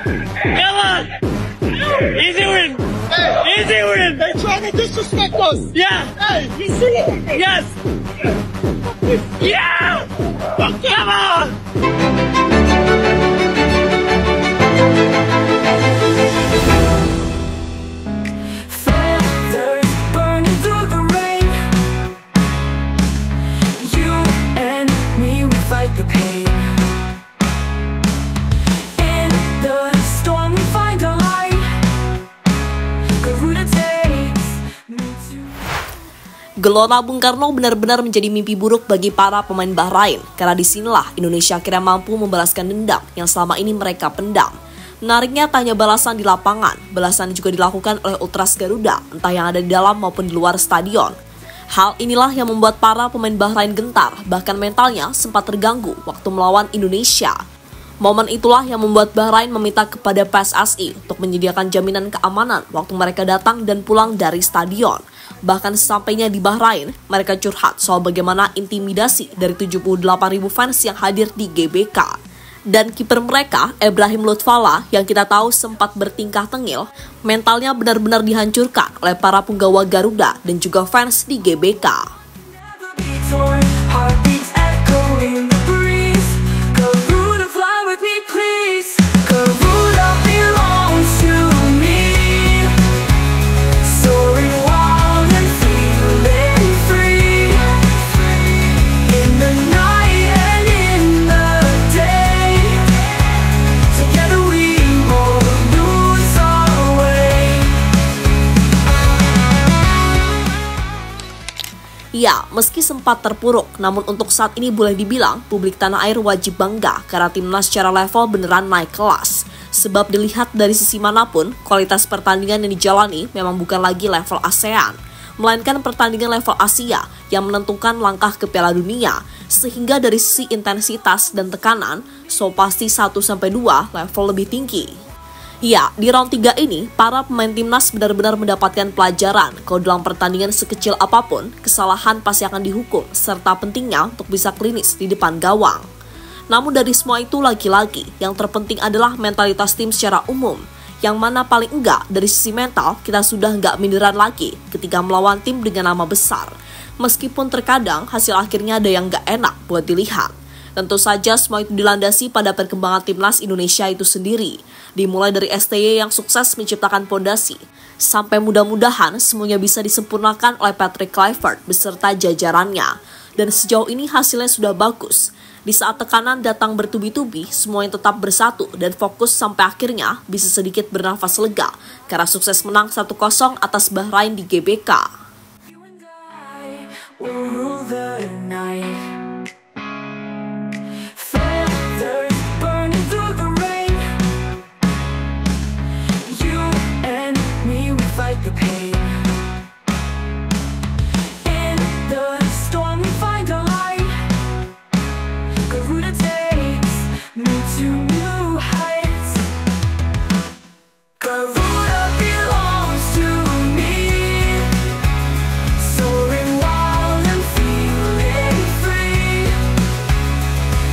Come on! Easy win! Hey, Easy win! they trying to disrespect us. Yeah! Hey, you see it? Yes! Yeah! Come on! Feathers burning through the rain. You and me, we fight the pain. In the storm, we find a light. Garuda takes me to. Gelora Bung Karno benar-benar menjadi mimpi buruk bagi para pemain Bahrain, karena disinilah Indonesia akhirnya mampu membalaskan dendam yang selama ini mereka pendam. Menariknya, tanya balasan di lapangan, balasan juga dilakukan oleh Ultras Garuda, entah yang ada di dalam maupun di luar stadion. Hal inilah yang membuat para pemain Bahrain gentar, bahkan mentalnya sempat terganggu waktu melawan Indonesia. Momen itulah yang membuat Bahrain meminta kepada PSSI untuk menyediakan jaminan keamanan waktu mereka datang dan pulang dari stadion. Bahkan sesampainya di Bahrain, mereka curhat soal bagaimana intimidasi dari 78.000 fans yang hadir di GBK. Dan kiper mereka, Ibrahim Lutfallah, yang kita tahu sempat bertingkah tengil, mentalnya benar-benar dihancurkan oleh para punggawa Garuda dan juga fans di GBK. Never be torn, heartbeats echoing the breeze. Garuda, fly with me, please. Garuda belongs to me. Soaring wild and feeling free. In the night and in the day. Together we won't lose our way. Ya, meski sempat terpuruk, namun untuk saat ini boleh dibilang publik tanah air wajib bangga karena timnas secara level beneran naik kelas. Sebab dilihat dari sisi manapun, kualitas pertandingan yang dijalani memang bukan lagi level ASEAN, melainkan pertandingan level Asia yang menentukan langkah ke Piala Dunia. Sehingga dari sisi intensitas dan tekanan, so pasti 1-2 level lebih tinggi. Ya, di round 3 ini, para pemain timnas benar-benar mendapatkan pelajaran kalau dalam pertandingan sekecil apapun, kesalahan pasti akan dihukum, serta pentingnya untuk bisa klinis di depan gawang. Namun dari semua itu lagi-lagi, yang terpenting adalah mentalitas tim secara umum, yang mana paling enggak dari sisi mental kita sudah enggak minderan lagi ketika melawan tim dengan nama besar. Meskipun terkadang hasil akhirnya ada yang enggak enak buat dilihat. Tentu saja semua itu dilandasi pada perkembangan timnas Indonesia itu sendiri. Dimulai dari STY yang sukses menciptakan pondasi, sampai mudah-mudahan semuanya bisa disempurnakan oleh Patrick Kluivert beserta jajarannya. Dan sejauh ini hasilnya sudah bagus. Di saat tekanan datang bertubi-tubi, semuanya tetap bersatu dan fokus sampai akhirnya bisa sedikit bernafas lega karena sukses menang 1-0 atas Bahrain di GBK. You and I will rule the night. Feathers burning through the rain. You and me, we fight the pain. In the storm, we find a light. Garuda takes me to new heights. Garuda belongs to me. Soaring wild and feeling free.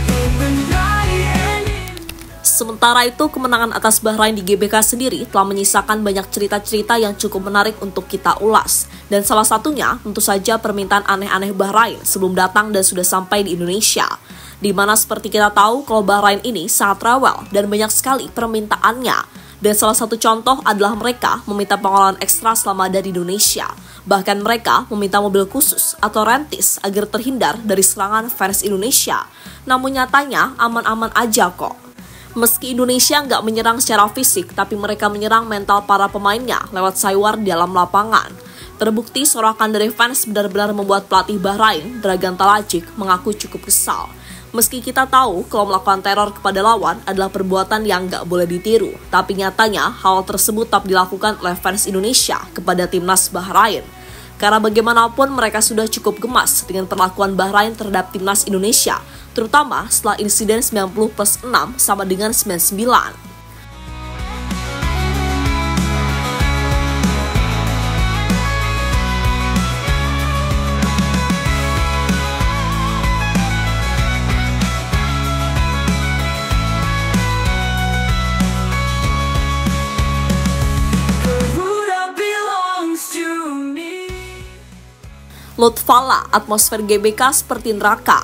In the night and in. Sementara itu, kemenangan atas Bahrain di GBK sendiri telah menyisakan banyak cerita-cerita yang cukup menarik untuk kita ulas. Dan salah satunya tentu saja permintaan aneh-aneh Bahrain sebelum datang dan sudah sampai di Indonesia. Di mana seperti kita tahu kalau Bahrain ini sangat rewel dan banyak sekali permintaannya. Dan salah satu contoh adalah mereka meminta pengolahan ekstra selama ada di Indonesia. Bahkan mereka meminta mobil khusus atau rentis agar terhindar dari serangan fans Indonesia. Namun nyatanya aman-aman aja kok. Meski Indonesia nggak menyerang secara fisik, tapi mereka menyerang mental para pemainnya lewat saywar di dalam lapangan. Terbukti sorakan dari fans benar-benar membuat pelatih Bahrain, Dragan Talajik, mengaku cukup kesal. Meski kita tahu kalau melakukan teror kepada lawan adalah perbuatan yang nggak boleh ditiru, tapi nyatanya hal tersebut tetap dilakukan oleh fans Indonesia kepada timnas Bahrain. Karena bagaimanapun mereka sudah cukup gemas dengan perlakuan Bahrain terhadap timnas Indonesia, terutama setelah insiden 90+6 sama dengan 99. Lutfalla, atmosfer GBK seperti neraka.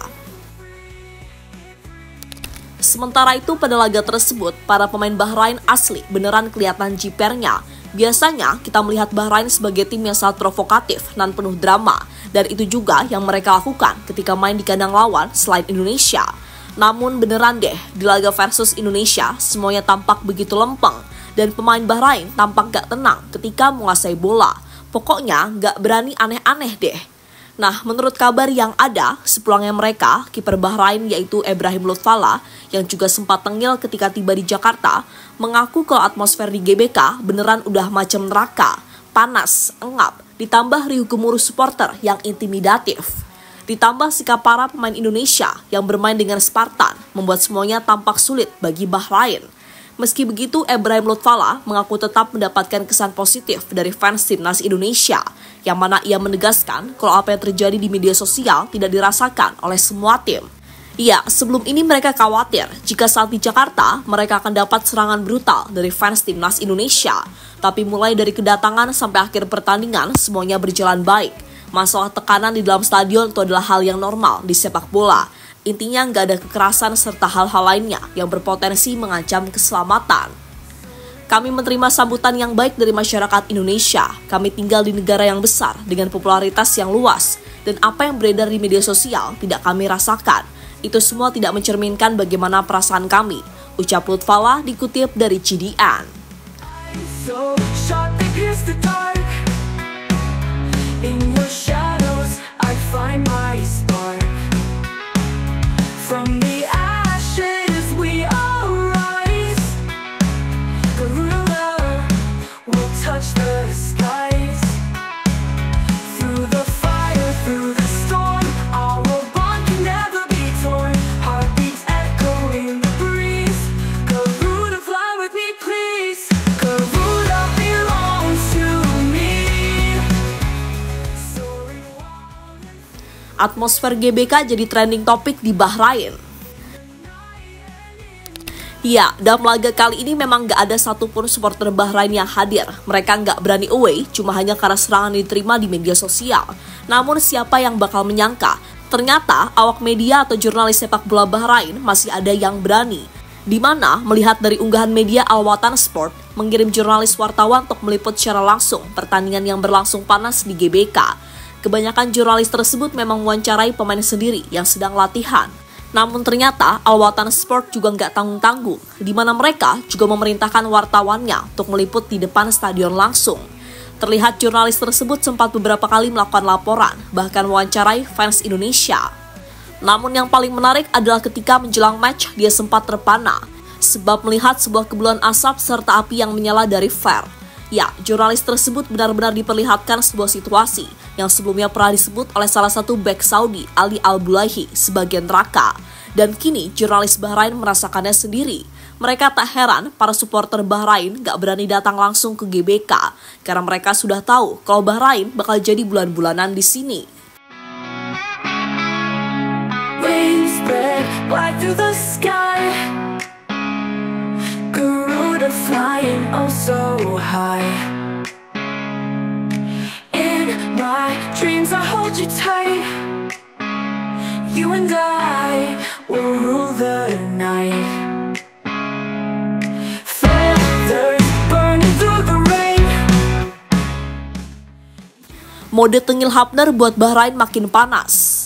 Sementara itu pada laga tersebut, para pemain Bahrain asli beneran kelihatan jipernya. Biasanya kita melihat Bahrain sebagai tim yang sangat provokatif dan penuh drama. Dan itu juga yang mereka lakukan ketika main di kandang lawan selain Indonesia. Namun beneran deh, di laga versus Indonesia, semuanya tampak begitu lempeng. Dan pemain Bahrain tampak gak tenang ketika menguasai bola. Pokoknya gak berani aneh-aneh deh. Nah, menurut kabar yang ada, sepulangnya mereka, kiper Bahrain yaitu Ibrahim Lutfalla, yang juga sempat tengil ketika tiba di Jakarta, mengaku kalau atmosfer di GBK beneran udah macam neraka, panas, engap, ditambah riuh gemuruh supporter yang intimidatif. Ditambah sikap para pemain Indonesia yang bermain dengan Spartan membuat semuanya tampak sulit bagi Bahrain. Meski begitu, Ibrahim Lutfalla mengaku tetap mendapatkan kesan positif dari fans timnas Indonesia, yang mana ia menegaskan kalau apa yang terjadi di media sosial tidak dirasakan oleh semua tim. Iya, sebelum ini mereka khawatir jika saat di Jakarta mereka akan dapat serangan brutal dari fans timnas Indonesia. Tapi mulai dari kedatangan sampai akhir pertandingan semuanya berjalan baik. Masalah tekanan di dalam stadion itu adalah hal yang normal di sepak bola. Intinya nggak ada kekerasan serta hal-hal lainnya yang berpotensi mengancam keselamatan. Kami menerima sambutan yang baik dari masyarakat Indonesia. Kami tinggal di negara yang besar dengan popularitas yang luas. Dan apa yang beredar di media sosial tidak kami rasakan. Itu semua tidak mencerminkan bagaimana perasaan kami, ucap Lutfalla dikutip dari CDN. So sharp they pierce the dark. In your shadows I find my spark. From the ashes we all rise. Garuda will touch the skies. Through the fire, through the storm, our bond can never be torn. Heartbeats echo in the breeze. Garuda, fly with me please. Garuda belongs to me. Atmosfer GBK jadi trending topik di Bahrain. Ya, dalam laga kali ini memang gak ada satupun supporter Bahrain yang hadir. Mereka gak berani away, cuma hanya karena serangan diterima di media sosial. Namun siapa yang bakal menyangka, ternyata awak media atau jurnalis sepak bola Bahrain masih ada yang berani. Di mana melihat dari unggahan media Al Watan Sport mengirim jurnalis wartawan untuk meliput secara langsung pertandingan yang berlangsung panas di GBK. Kebanyakan jurnalis tersebut memang mewawancarai pemain sendiri yang sedang latihan. Namun ternyata Al Watan Sport juga nggak tanggung-tanggung, di mana mereka juga memerintahkan wartawannya untuk meliput di depan stadion langsung. Terlihat jurnalis tersebut sempat beberapa kali melakukan laporan, bahkan mewawancarai fans Indonesia. Namun yang paling menarik adalah ketika menjelang match dia sempat terpana, sebab melihat sebuah kepulan asap serta api yang menyala dari flare. Ya, jurnalis tersebut benar-benar diperlihatkan sebuah situasi yang sebelumnya pernah disebut oleh salah satu bek Saudi, Ali Al-Bulaihi, sebagai neraka. Dan kini jurnalis Bahrain merasakannya sendiri. Mereka tak heran para supporter Bahrain gak berani datang langsung ke GBK karena mereka sudah tahu kalau Bahrain bakal jadi bulan-bulanan di sini. Wings spread wide through the sky. Garuda flying oh so high. In my dreams I hold you tight. You and I will rule the night. Feathers burning through the rain. Mode tengil Hapner buat Bahrain makin panas.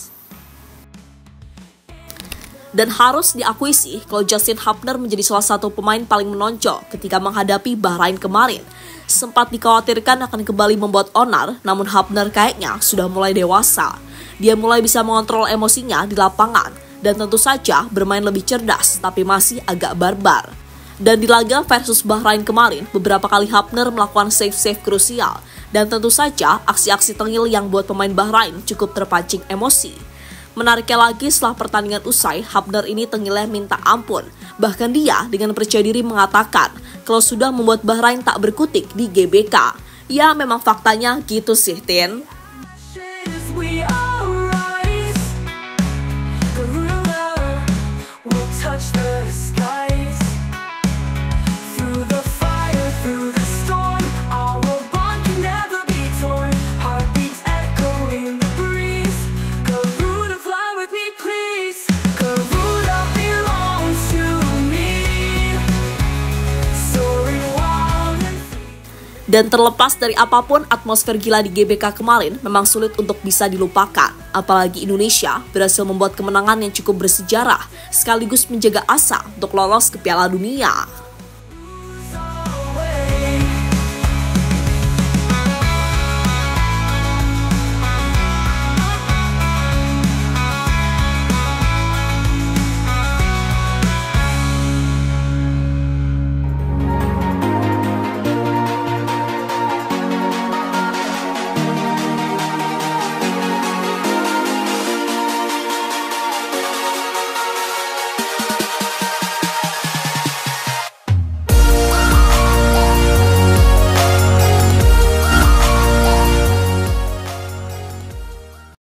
Dan harus diakui sih kalau Justin Hapner menjadi salah satu pemain paling menonjol ketika menghadapi Bahrain kemarin. Sempat dikhawatirkan akan kembali membuat onar, namun Hapner kayaknya sudah mulai dewasa. Dia mulai bisa mengontrol emosinya di lapangan dan tentu saja bermain lebih cerdas tapi masih agak barbar. Dan di laga versus Bahrain kemarin, beberapa kali Hapner melakukan save-save krusial dan tentu saja aksi-aksi tengil yang buat pemain Bahrain cukup terpancing emosi. Menariknya lagi setelah pertandingan usai, Hapner ini tengilnya minta ampun. Bahkan dia dengan percaya diri mengatakan kalau sudah membuat Bahrain tak berkutik di GBK. Ya memang faktanya gitu sih, Tin. We all rise. Garuda will touch the skies. Through the fire, through the storm, our bond can never be torn. Heartbeats echo in the breeze. Dan terlepas dari apapun, atmosfer gila di GBK kemarin memang sulit untuk bisa dilupakan. Apalagi Indonesia berhasil membuat kemenangan yang cukup bersejarah, sekaligus menjaga asa untuk lolos ke Piala Dunia.